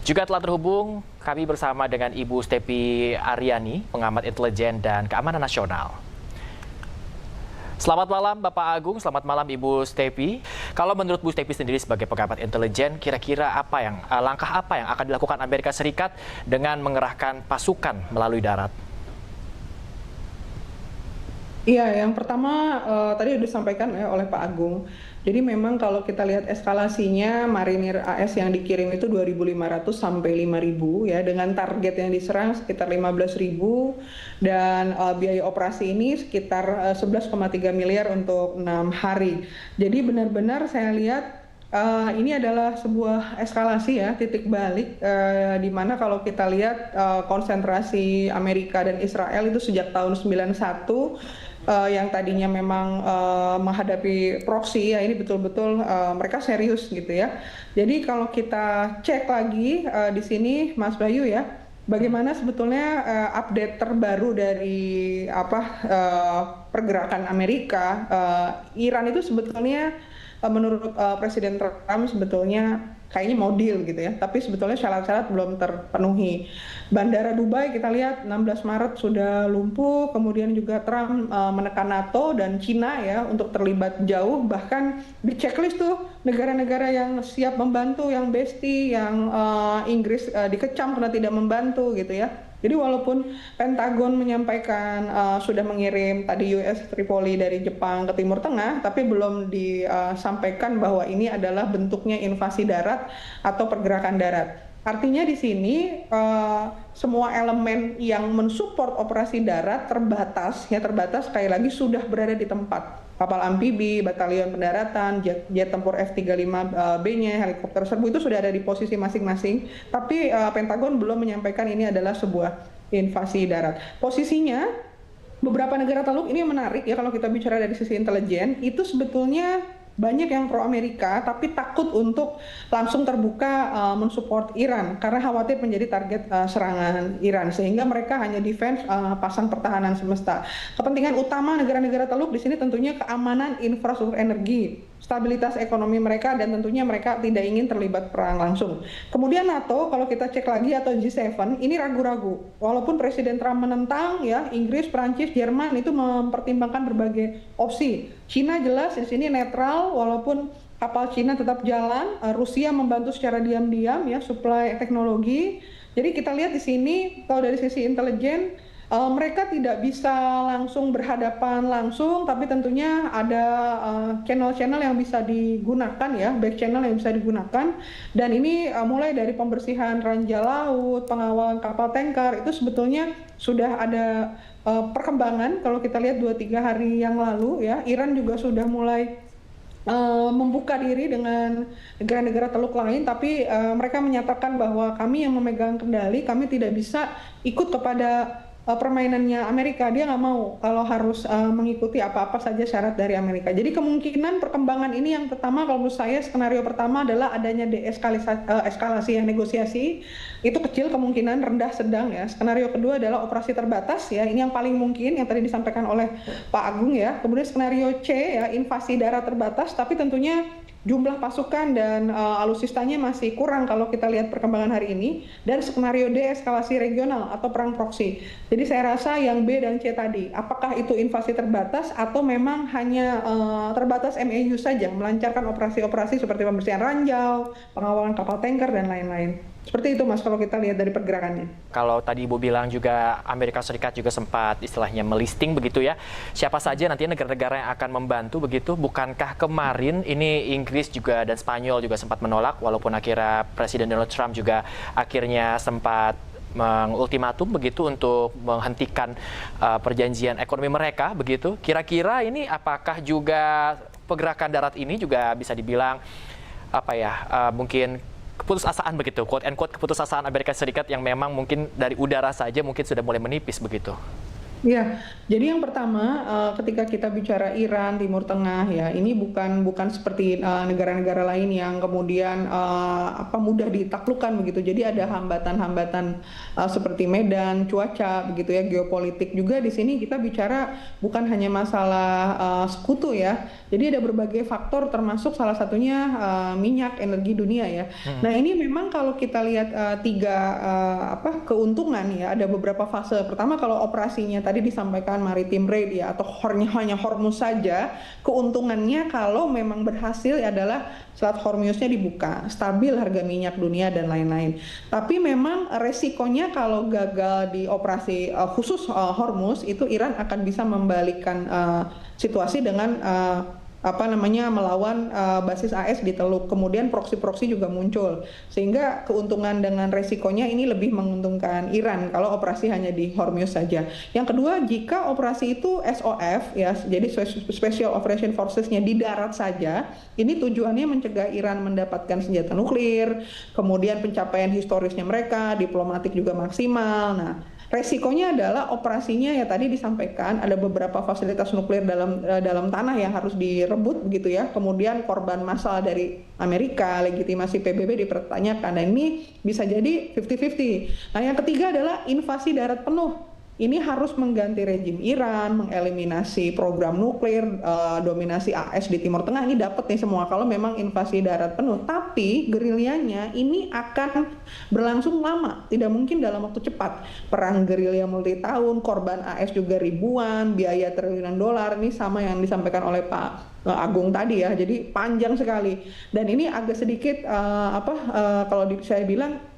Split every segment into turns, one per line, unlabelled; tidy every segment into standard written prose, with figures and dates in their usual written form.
Juga telah terhubung kami bersama dengan Ibu Stepi Aryani, pengamat intelijen dan keamanan nasional. Selamat malam Bapak Agung, selamat malam Ibu Stepi. Kalau menurut Bu Stepi sendiri sebagai pengamat intelijen, kira-kira langkah apa yang akan dilakukan Amerika Serikat dengan mengerahkan pasukan melalui darat?
Iya, yang pertama tadi sudah disampaikan ya oleh Pak Agung. Jadi memang kalau kita lihat eskalasinya, marinir AS yang dikirim itu 2.500 sampai 5.000 ya, dengan target yang diserang sekitar 15.000 dan biaya operasi ini sekitar 11,3 miliar untuk 6 hari. Jadi benar-benar saya lihat ini adalah sebuah eskalasi ya, titik balik di mana kalau kita lihat konsentrasi Amerika dan Israel itu sejak tahun 91 yang tadinya memang menghadapi proksi ya, ini betul-betul mereka serius gitu ya. Jadi kalau kita cek lagi di sini Mas Bayu ya, bagaimana sebetulnya update terbaru dari pergerakan Amerika, Iran itu sebetulnya menurut Presiden Trump sebetulnya kayaknya mau deal gitu ya, tapi sebetulnya syarat-syarat belum terpenuhi. Bandara Dubai kita lihat 16 Maret sudah lumpuh, kemudian juga Trump menekan NATO dan Cina ya untuk terlibat jauh, bahkan di checklist tuh negara-negara yang siap membantu, yang bestie, yang Inggris dikecam karena tidak membantu gitu ya. Jadi walaupun Pentagon menyampaikan sudah mengirim tadi US Tripoli dari Jepang ke Timur Tengah, tapi belum disampaikan bahwa ini adalah bentuknya invasi darat atau pergerakan darat. Artinya di sini semua elemen yang mensupport operasi darat terbatas, ya terbatas sekali lagi sudah berada di tempat. Kapal amfibi, batalion pendaratan, jet tempur F-35B-nya, helikopter serbu itu sudah ada di posisi masing-masing. Tapi Pentagon belum menyampaikan ini adalah sebuah invasi darat. Posisinya beberapa negara Teluk ini menarik ya kalau kita bicara dari sisi intelijen, itu sebetulnya banyak yang pro Amerika tapi takut untuk langsung terbuka mensupport Iran karena khawatir menjadi target serangan Iran, sehingga mereka hanya defense pasang pertahanan semesta. Kepentingan utama negara-negara Teluk di sini tentunya keamanan infrastruktur energi, stabilitas ekonomi mereka, dan tentunya mereka tidak ingin terlibat perang langsung. Kemudian NATO kalau kita cek lagi atau G7 ini ragu-ragu. Walaupun Presiden Trump menentang ya, Inggris, Prancis, Jerman itu mempertimbangkan berbagai opsi. Cina jelas di sini netral walaupun kapal Cina tetap jalan, Rusia membantu secara diam-diam ya suplai teknologi. Jadi kita lihat di sini kalau dari sisi intelijen mereka tidak bisa langsung berhadapan langsung, tapi tentunya ada channel-channel yang bisa digunakan ya, back channel yang bisa digunakan. Dan ini mulai dari pembersihan ranjau laut, pengawalan kapal tanker, itu sebetulnya sudah ada perkembangan. Kalau kita lihat 2-3 hari yang lalu ya, Iran juga sudah mulai membuka diri dengan negara-negara Teluk lain, tapi mereka menyatakan bahwa kami yang memegang kendali, kami tidak bisa ikut kepada permainannya Amerika. Dia nggak mau kalau harus mengikuti apa-apa saja syarat dari Amerika. Jadi kemungkinan perkembangan ini yang pertama kalau menurut saya skenario pertama adalah adanya eskalasi yang negosiasi, itu kecil kemungkinan, rendah sedang ya. Skenario kedua adalah operasi terbatas ya, ini yang paling mungkin yang tadi disampaikan oleh Pak Agung ya. Kemudian skenario C ya, invasi darat terbatas, tapi tentunya jumlah pasukan dan alutsistanya masih kurang kalau kita lihat perkembangan hari ini. Dan skenario D, eskalasi regional atau perang proksi. Jadi saya rasa yang B dan C tadi, apakah itu invasi terbatas atau memang hanya terbatas MAU saja, melancarkan operasi-operasi seperti pembersihan ranjau, pengawalan kapal tanker, dan lain-lain. Seperti itu Mas kalau kita lihat dari pergerakannya.
Kalau tadi Ibu bilang juga Amerika Serikat juga sempat istilahnya melisting begitu ya, siapa saja nantinya negara-negara yang akan membantu begitu. Bukankah kemarin ini Inggris juga dan Spanyol juga sempat menolak, walaupun akhirnya Presiden Donald Trump juga akhirnya sempat mengultimatum begitu untuk menghentikan perjanjian ekonomi mereka begitu. Kira-kira ini apakah juga pergerakan darat ini juga bisa dibilang mungkin keputusasaan begitu, quote and quote keputusasaan Amerika Serikat yang memang mungkin dari udara saja mungkin sudah mulai menipis begitu?
Ya, jadi yang pertama ketika kita bicara Iran, Timur Tengah ya, ini bukan seperti negara-negara lain yang kemudian mudah ditaklukkan begitu. Jadi ada hambatan-hambatan seperti medan, cuaca begitu ya, geopolitik juga di sini kita bicara bukan hanya masalah sekutu ya. Jadi ada berbagai faktor termasuk salah satunya minyak, energi dunia ya.
Hmm.
Nah, ini memang kalau kita lihat tiga keuntungan ya, ada beberapa fase. Pertama kalau operasinya tadi disampaikan maritim raid ya atau hanya Hormuz saja, keuntungannya kalau memang berhasil adalah Selat Hormuznya dibuka, stabil harga minyak dunia dan lain-lain. Tapi memang resikonya kalau gagal di operasi khusus Hormuz itu Iran akan bisa membalikkan situasi dengan melawan basis AS di Teluk. Kemudian proksi-proksi juga muncul. Sehingga keuntungan dengan resikonya ini lebih menguntungkan Iran kalau operasi hanya di Hormuz saja. Yang kedua, jika operasi itu SOF ya, jadi Special Operation Forces-nya di darat saja, ini tujuannya mencegah Iran mendapatkan senjata nuklir, kemudian pencapaian historisnya mereka, diplomatik juga maksimal. Nah, resikonya adalah operasinya ya tadi disampaikan ada beberapa fasilitas nuklir dalam tanah yang harus direbut begitu ya. Kemudian korban massal dari Amerika, legitimasi PBB dipertanyakan. Dan ini bisa jadi 50-50. Nah, yang ketiga adalah invasi darat penuh. Ini harus mengganti rejim Iran, mengeliminasi program nuklir, dominasi AS di Timur Tengah. Ini dapat nih semua kalau memang invasi darat penuh. Tapi gerilyanya ini akan berlangsung lama, tidak mungkin dalam waktu cepat. Perang gerilya multi tahun, korban AS juga ribuan, biaya triliunan dolar. Ini sama yang disampaikan oleh Pak Agung tadi ya. Jadi panjang sekali. Dan ini agak sedikit kalau saya bilang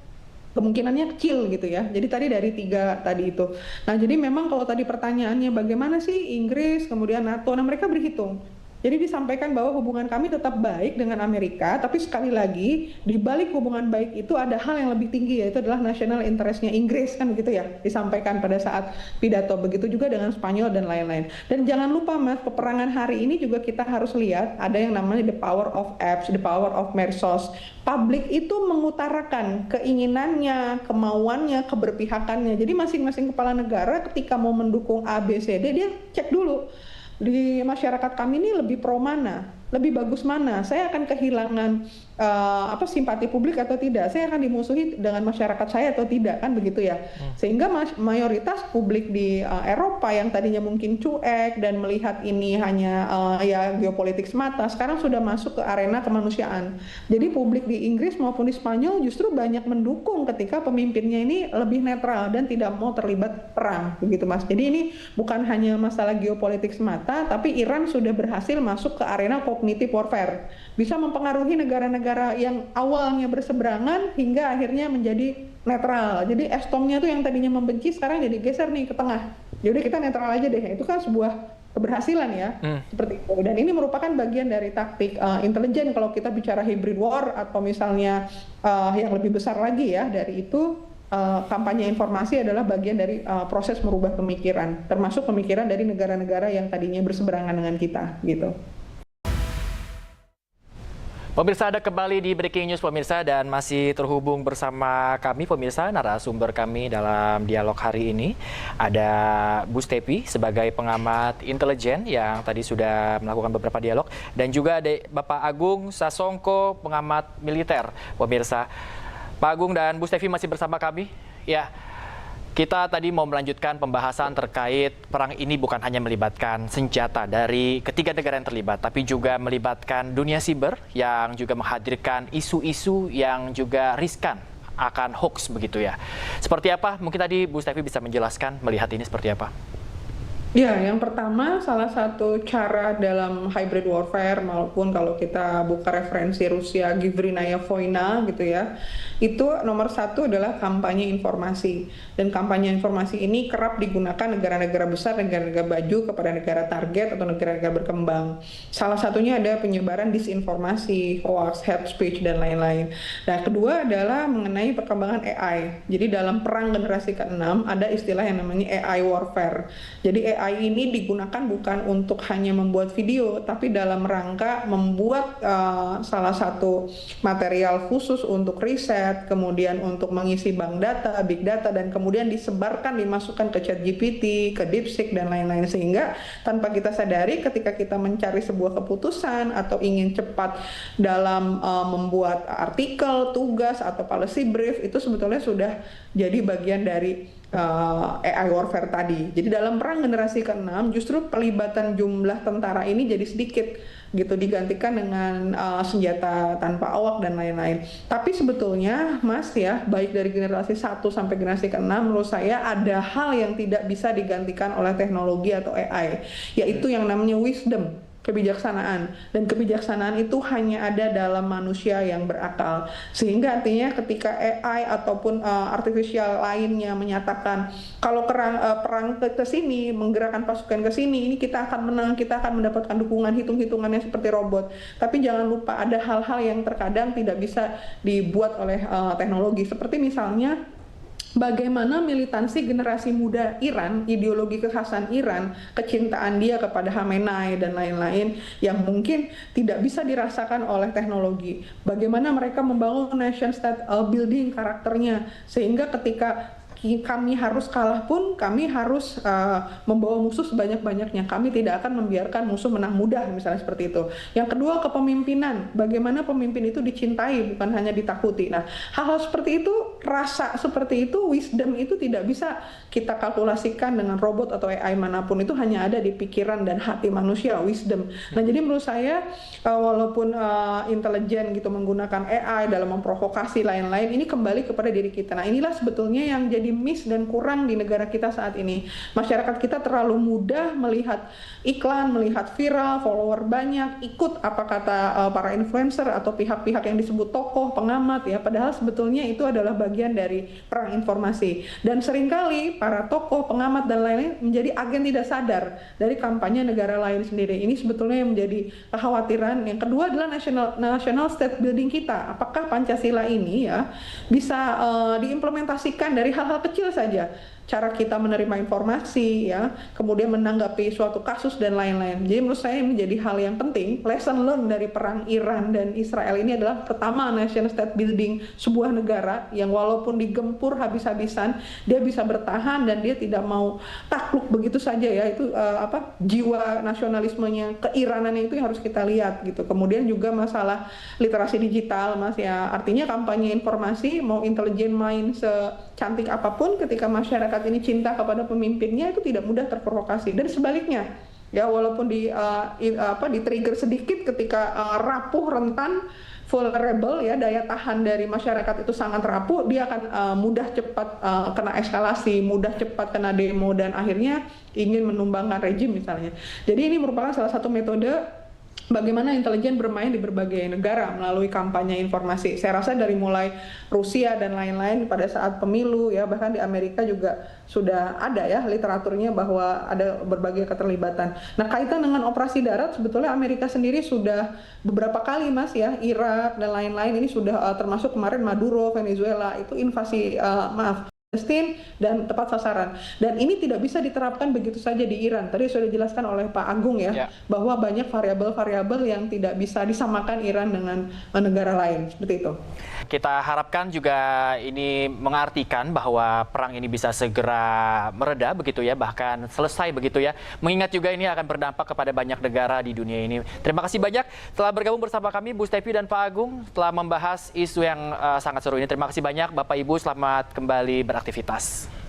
kemungkinannya kecil gitu ya. Jadi tadi dari tiga tadi itu. Nah, jadi memang kalau tadi pertanyaannya bagaimana sih Inggris, kemudian NATO, nah mereka berhitung. Jadi disampaikan bahwa hubungan kami tetap baik dengan Amerika, tapi sekali lagi di balik hubungan baik itu ada hal yang lebih tinggi, yaitu adalah national interest-nya Inggris kan gitu ya, disampaikan pada saat pidato. Begitu juga dengan Spanyol dan lain-lain. Dan jangan lupa Mas, peperangan hari ini juga kita harus lihat ada yang namanya the power of apps, the power of medsos. Publik itu mengutarakan keinginannya, kemauannya, keberpihakannya. Jadi masing-masing kepala negara ketika mau mendukung A, B, C, D, dia cek dulu di masyarakat kami ini lebih pro mana, lebih bagus mana, saya akan kehilangan simpati publik atau tidak, saya akan dimusuhi dengan masyarakat saya atau tidak, kan begitu ya. Sehingga mayoritas publik di Eropa yang tadinya mungkin cuek dan melihat ini hanya geopolitik semata, sekarang sudah masuk ke arena kemanusiaan. Jadi publik di Inggris maupun di Spanyol justru banyak mendukung ketika pemimpinnya ini lebih netral dan tidak mau terlibat perang, begitu Mas. Jadi ini bukan hanya masalah geopolitik semata, tapi Iran sudah berhasil masuk ke arena cognitive warfare, bisa mempengaruhi negara-negara yang awalnya berseberangan hingga akhirnya menjadi netral. Jadi estomnya tuh yang tadinya membenci sekarang jadi geser nih ke tengah. Jadi kita netral aja deh. Itu kan sebuah keberhasilan ya, seperti itu. Dan ini merupakan bagian dari taktik intelijen kalau kita bicara hybrid war atau misalnya yang lebih besar lagi ya dari itu. Kampanye informasi adalah bagian dari proses merubah pemikiran, termasuk pemikiran dari negara-negara yang tadinya berseberangan dengan kita, gitu.
Pemirsa, ada kembali di Breaking News pemirsa dan masih terhubung bersama kami pemirsa narasumber kami dalam dialog hari ini. Ada Bu Stepi sebagai pengamat intelijen yang tadi sudah melakukan beberapa dialog dan juga ada Bapak Agung Sasongko pengamat militer pemirsa. Pak Agung dan Bu Stefi masih bersama kami. Ya, kita tadi mau melanjutkan pembahasan terkait perang ini bukan hanya melibatkan senjata dari ketiga negara yang terlibat, tapi juga melibatkan dunia siber yang juga menghadirkan isu-isu yang juga riskan akan hoax begitu ya. Seperti apa? Mungkin tadi Bu Stefi bisa menjelaskan melihat ini seperti apa?
Ya, yang pertama salah satu cara dalam hybrid warfare maupun kalau kita buka referensi Rusia Givrinaya Voina gitu ya, itu nomor satu adalah kampanye informasi. Dan kampanye informasi ini kerap digunakan negara-negara besar, negara-negara baju kepada negara target atau negara-negara berkembang. Salah satunya ada penyebaran disinformasi, hoax, hate speech, dan lain-lain. Nah, kedua adalah mengenai perkembangan AI. Jadi dalam perang generasi ke-6 ada istilah yang namanya AI warfare. Jadi AI ini digunakan bukan untuk hanya membuat video, tapi dalam rangka membuat salah satu material khusus untuk riset, kemudian untuk mengisi bank data, big data, dan kemudian disebarkan, dimasukkan ke ChatGPT, ke DeepSeek, dan lain-lain. Sehingga tanpa kita sadari ketika kita mencari sebuah keputusan atau ingin cepat dalam membuat artikel, tugas, atau policy brief, itu sebetulnya sudah jadi bagian dari AI warfare tadi. Jadi dalam perang generasi ke-6 justru pelibatan jumlah tentara ini jadi sedikit gitu, digantikan dengan senjata tanpa awak dan lain-lain. Tapi sebetulnya Mas ya, baik dari generasi 1 sampai generasi ke-6 menurut saya ada hal yang tidak bisa digantikan oleh teknologi atau AI, yaitu yang namanya wisdom, kebijaksanaan. Dan kebijaksanaan itu hanya ada dalam manusia yang berakal. Sehingga artinya ketika AI ataupun artificial lainnya menyatakan kalau perang ke sini, menggerakkan pasukan ke sini, ini kita akan menang, kita akan mendapatkan dukungan, hitung-hitungannya seperti robot. Tapi jangan lupa ada hal-hal yang terkadang tidak bisa dibuat oleh teknologi. Seperti misalnya bagaimana militansi generasi muda Iran, ideologi kekhasan Iran, kecintaan dia kepada Khamenei dan lain-lain yang mungkin tidak bisa dirasakan oleh teknologi. Bagaimana mereka membangun nation state building karakternya, sehingga ketika kami harus kalah pun kami harus membawa musuh sebanyak-banyaknya. Kami tidak akan membiarkan musuh menang mudah, misalnya seperti itu. Yang kedua, kepemimpinan. Bagaimana pemimpin itu dicintai, bukan hanya ditakuti. Nah, hal-hal seperti itu, rasa seperti itu, wisdom itu tidak bisa kita kalkulasikan dengan robot atau AI manapun. Itu hanya ada di pikiran dan hati manusia, wisdom. Nah, jadi menurut saya walaupun intelijen gitu menggunakan AI dalam memprovokasi lain-lain, ini kembali kepada diri kita. Nah, inilah sebetulnya yang jadi miss dan kurang di negara kita saat ini. Masyarakat kita terlalu mudah melihat iklan, melihat viral, follower banyak, ikut apa kata para influencer atau pihak-pihak yang disebut tokoh, pengamat ya. Padahal sebetulnya itu adalah bagian dari perang informasi. Dan seringkali para tokoh, pengamat dan lain-lain menjadi agen tidak sadar dari kampanye negara lain sendiri. Ini sebetulnya yang menjadi kekhawatiran. Yang kedua adalah national state building kita. Apakah Pancasila ini ya bisa diimplementasikan dari hal-hal kecil saja, cara kita menerima informasi ya, kemudian menanggapi suatu kasus dan lain-lain. Jadi menurut saya menjadi hal yang penting. Lesson learned dari perang Iran dan Israel ini adalah pertama, nation state building sebuah negara yang walaupun digempur habis-habisan dia bisa bertahan dan dia tidak mau takluk begitu saja ya. Itu jiwa nasionalismenya, keiranannya itu yang harus kita lihat gitu. Kemudian juga masalah literasi digital Mas ya. Artinya kampanye informasi mau intelijen main secantik apapun, ketika masyarakat ini cinta kepada pemimpinnya itu tidak mudah terprovokasi. Dan sebaliknya ya, walaupun di trigger sedikit ketika rapuh, rentan, vulnerable ya, daya tahan dari masyarakat itu sangat rapuh, dia akan mudah cepat kena eskalasi, mudah cepat kena demo, dan akhirnya ingin menumbangkan rejim misalnya. Jadi ini merupakan salah satu metode bagaimana intelijen bermain di berbagai negara melalui kampanye informasi. Saya rasa dari mulai Rusia dan lain-lain pada saat pemilu ya, bahkan di Amerika juga sudah ada ya literaturnya bahwa ada berbagai keterlibatan. Nah, kaitan dengan operasi darat sebetulnya Amerika sendiri sudah beberapa kali Mas ya, Irak dan lain-lain ini sudah termasuk kemarin Maduro, Venezuela itu invasi Palestina dan tepat sasaran. Dan ini tidak bisa diterapkan begitu saja di Iran. Tadi sudah dijelaskan oleh Pak Agung ya, bahwa banyak variabel-variabel yang tidak bisa disamakan Iran dengan negara lain, seperti itu.
Kita harapkan juga ini mengartikan bahwa perang ini bisa segera mereda begitu ya, bahkan selesai begitu ya. Mengingat juga ini akan berdampak kepada banyak negara di dunia ini. Terima kasih banyak telah bergabung bersama kami Bu Stefi dan Pak Agung telah membahas isu yang sangat seru ini. Terima kasih banyak Bapak Ibu, selamat kembali beraktivitas.